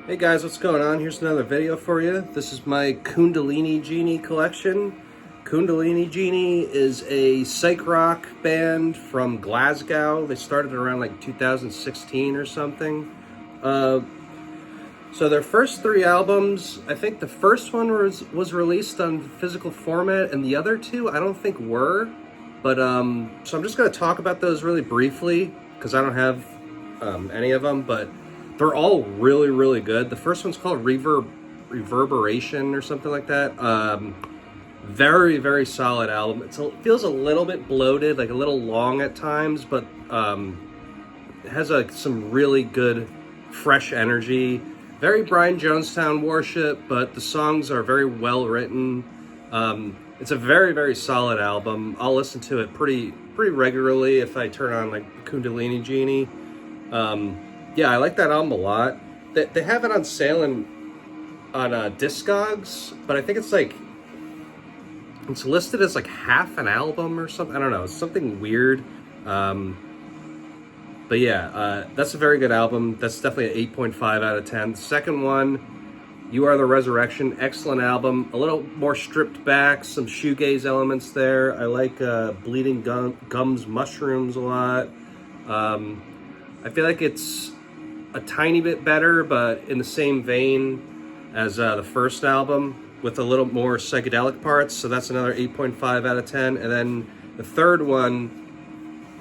Hey guys, what's going on? Here's another video for you. This is my Kundalini Genie collection. Kundalini Genie is a psych rock band from Glasgow. They started around like 2016 or something. So their first three albums, I think the first one was released on physical format, and the other two I don't think were. But so I'm just going to talk about those really briefly because I don't have any of them, but they're all really, really good. The first one's called Reverberation or something like that. Very, very solid album. It feels a little bit bloated, like a little long at times, but it has some really good, fresh energy. Very Brian Jonestown worship, but the songs are very well written. It's a very, very solid album. I'll listen to it pretty regularly if I turn on like Kundalini Genie. Yeah, I like that album a lot. They have it on sale on Discogs, but I think it's listed as like half an album or something. I don't know, it's something weird. But yeah, that's a very good album. That's definitely an 8.5 out of 10. The second one, You Are the Resurrection, excellent album. A little more stripped back, some shoegaze elements there. I like Bleeding Gums Mushrooms a lot. I feel like it's a tiny bit better, but in the same vein as the first album with a little more psychedelic parts. So that's another 8.5 out of 10. And then the third one,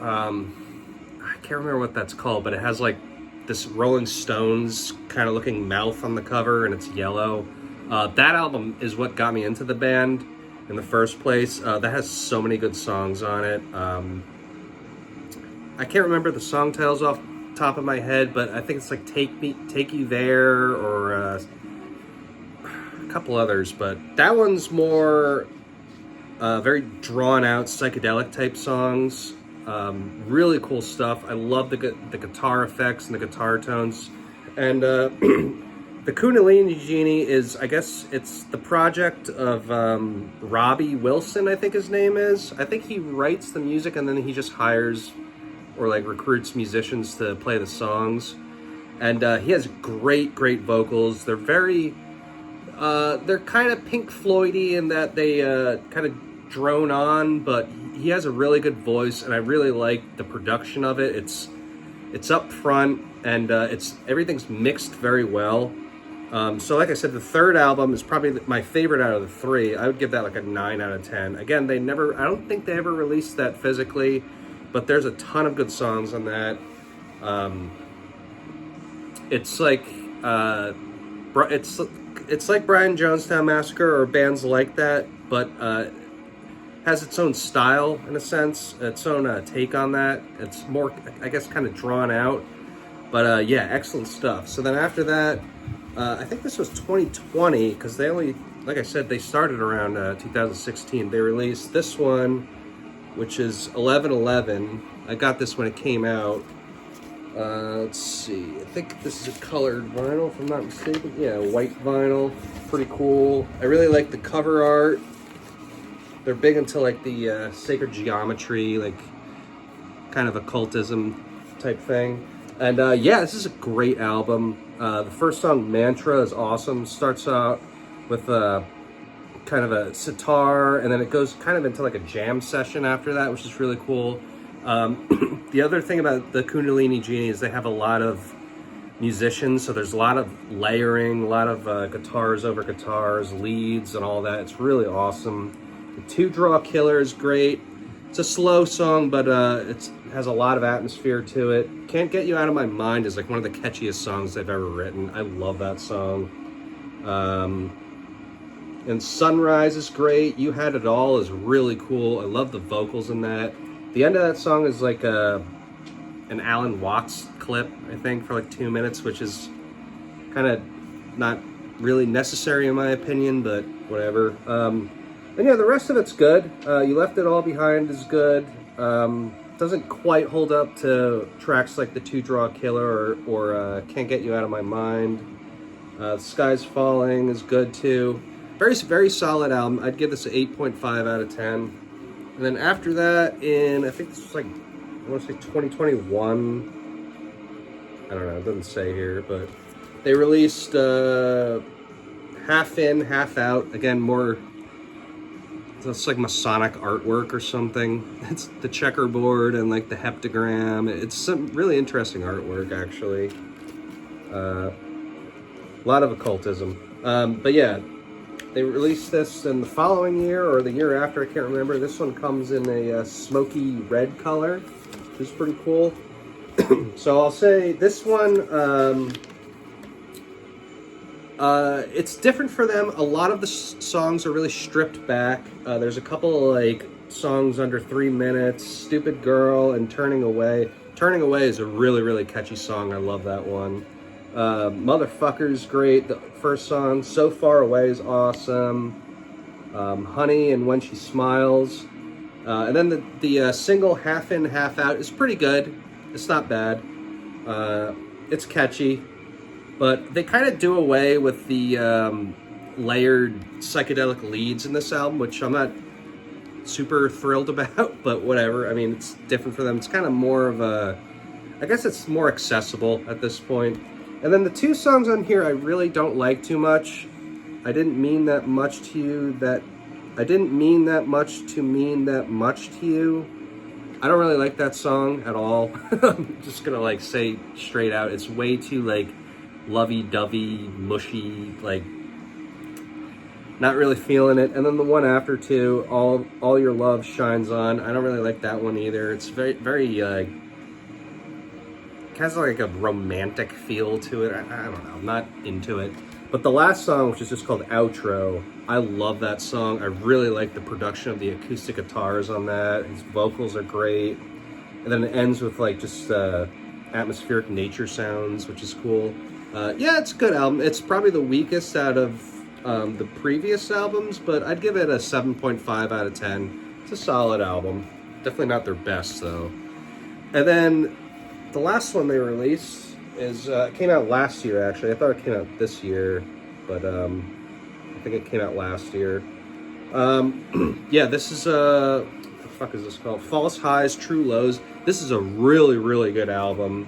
I can't remember what that's called, but it has like this Rolling Stones kind of looking mouth on the cover, and it's yellow. That album is what got me into the band in the first place. That has so many good songs on it. I can't remember the song titles off the top of my head, but I think it's like Take You There, or a couple others, but that one's more very drawn out psychedelic type songs. Really cool stuff. I love the guitar effects and the guitar tones. And the Kundalini Genie is, I guess it's the project of Robbie Wilson, I think his name is. I think he writes the music and then he just hires or like recruits musicians to play the songs. And he has great vocals. They're very, they're kind of Pink Floyd-y in that they kind of drone on, but he has a really good voice, and I really like the production of it. It's up front, and everything's mixed very well. So like I said, the third album is probably my favorite out of the three. I would give that like a 9 out of 10. Again, I don't think they ever released that physically, but there's a ton of good songs on that. It's like it's like Brian Jonestown Massacre or bands like that, but has its own style in a sense, its own take on that. It's more, I guess, kind of drawn out, but yeah, excellent stuff. So then after that, I think this was 2020, because they only, like I said, they started around 2016. They released this one, which is 11/11. I got this when it came out. Let's see, I think this is a colored vinyl, if I'm not mistaken. Yeah, white vinyl, pretty cool. I really like the cover art. They're big into like the sacred geometry, like kind of occultism type thing. And yeah, this is a great album. The first song, Mantra, is awesome. Starts out with kind of a sitar, and then it goes kind of into like a jam session after that, which is really cool. The other thing about the Kundalini Genie is they have a lot of musicians, so there's a lot of layering, a lot of guitars over guitars, leads, and all that. It's really awesome. The Two Draw Killer is great. It's a slow song, but it has a lot of atmosphere to it. Can't Get You Out of My Mind is like one of the catchiest songs they've ever written. I love that song. And Sunrise is great. You Had It All is really cool. I love the vocals in that. The end of that song is like an Alan Watts clip, I think, for like 2 minutes, which is kind of not really necessary in my opinion, but whatever. And yeah, the rest of it's good. You Left It All Behind is good. Doesn't quite hold up to tracks like The Two Draw Killer or Can't Get You Out of My Mind. Sky's Falling is good too. Very, very solid album. I'd give this an 8.5 out of 10. And then after that, I think this was like, I want to say 2021. I don't know, it doesn't say here, but They released Half In, Half Out. Again, more, it's like Masonic artwork or something. It's the checkerboard and like the heptagram. It's some really interesting artwork, actually. A lot of occultism. But yeah, they released this in the following year or the year after, I can't remember. This one comes in a smoky red color, which is pretty cool. So I'll say this one, it's different for them. A lot of the songs are really stripped back. There's a couple of like songs under 3 minutes, Stupid Girl and Turning Away. Turning Away is a really, really catchy song. I love that one. Motherfucker's great. The first song, So Far Away, is awesome. Honey and When She Smiles. And then the single Half In, Half Out is pretty good. It's not bad. It's catchy. But they kind of do away with the layered psychedelic leads in this album, which I'm not super thrilled about, but whatever. I mean, it's different for them. It's kind of more of a, I guess it's more accessible at this point. And then the two songs on here I really don't like too much. I didn't mean that much to you that, I didn't mean that much to mean that much to you. I don't really like that song at all. I'm just gonna like say straight out, it's way too like lovey-dovey, mushy, like not really feeling it. And then the one after too, all Your Love Shines On. I don't really like that one either. It's very has like a romantic feel to it. I don't know, I'm not into it. But the last song, which is just called Outro, I love that song. I really like the production of the acoustic guitars on that. His vocals are great. And then it ends with like just atmospheric nature sounds, which is cool. Yeah, it's a good album. It's probably the weakest out of the previous albums, but I'd give it a 7.5 out of 10. It's a solid album. Definitely not their best, though. And then the last one they released is came out last year, actually. I thought it came out this year, but I think it came out last year. Yeah, this is what the fuck is this called? False Highs, True Lows. This is a really, really good album.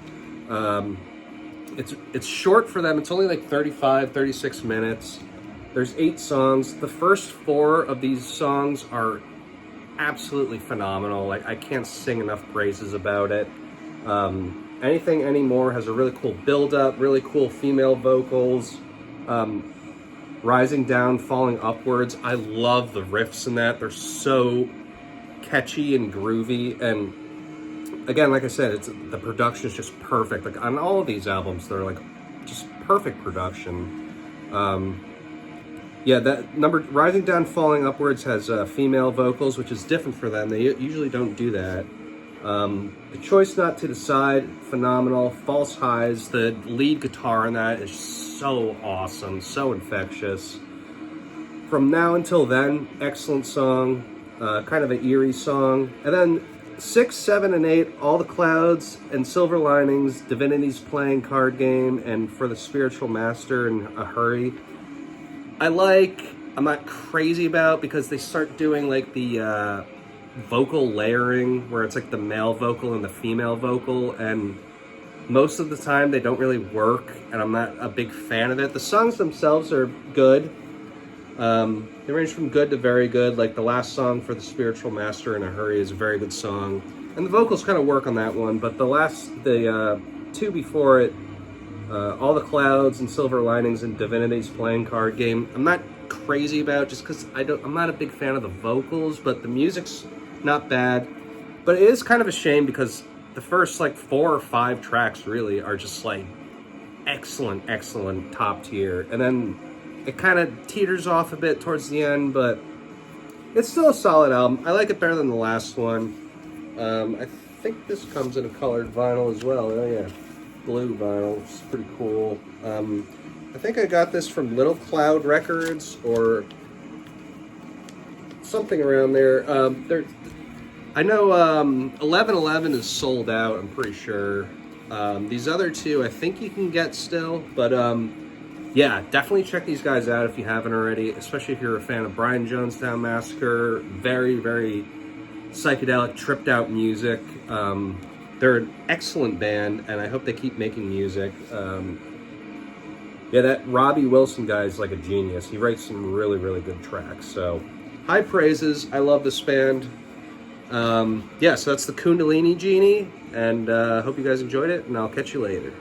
It's short for them. It's only like 35, 36 minutes. There's 8 songs. The first 4 of these songs are absolutely phenomenal. Like, I can't sing enough praises about it. Anything Anymore has a really cool build-up, really cool female vocals. Rising Down, Falling Upwards. I love the riffs in that. They're so catchy and groovy. And again, like I said, the production is just perfect. Like on all of these albums, they're like just perfect production. Yeah, that number, Rising Down, Falling Upwards, has female vocals, which is different for them. They usually don't do that. The Choice Not to Decide, phenomenal. False Highs, the lead guitar on that is so awesome, so infectious. From Now Until Then, excellent song, kind of an eerie song. And then 6, 7, and 8, All the Clouds and Silver Linings, Divinity's Playing Card Game, and For the Spiritual Master and A Hurry. I'm not crazy about, because they start doing like the vocal layering where it's like the male vocal and the female vocal, and most of the time they don't really work, and I'm not a big fan of it. The songs themselves are good. They range from good to very good. Like the last song, For the Spiritual Master in a Hurry, is a very good song, and the vocals kind of work on that one. But the 2 before it, All the Clouds and Silver Linings and Divinity's Playing Card Game, I'm not crazy about, just because I'm not a big fan of the vocals, but the music's not bad. But it is kind of a shame, because the first like 4 or 5 tracks really are just like excellent top tier, and then it kind of teeters off a bit towards the end, but it's still a solid album. I like it better than the last one. I think this comes in a colored vinyl as well. Oh yeah, blue vinyl, which is pretty cool. I think I got this from Little Cloud Records or something around there. I know 1111 is sold out, I'm pretty sure. These other 2 I think you can get still, but yeah, definitely check these guys out if you haven't already, especially if you're a fan of Brian Jonestown Massacre. Very, very psychedelic, tripped out music. They're an excellent band, and I hope they keep making music. Yeah, that Robbie Wilson guy is like a genius. He writes some really, really good tracks. So, high praises. I love this band. Yeah, so that's the Kundalini Genie, and hope you guys enjoyed it, and I'll catch you later.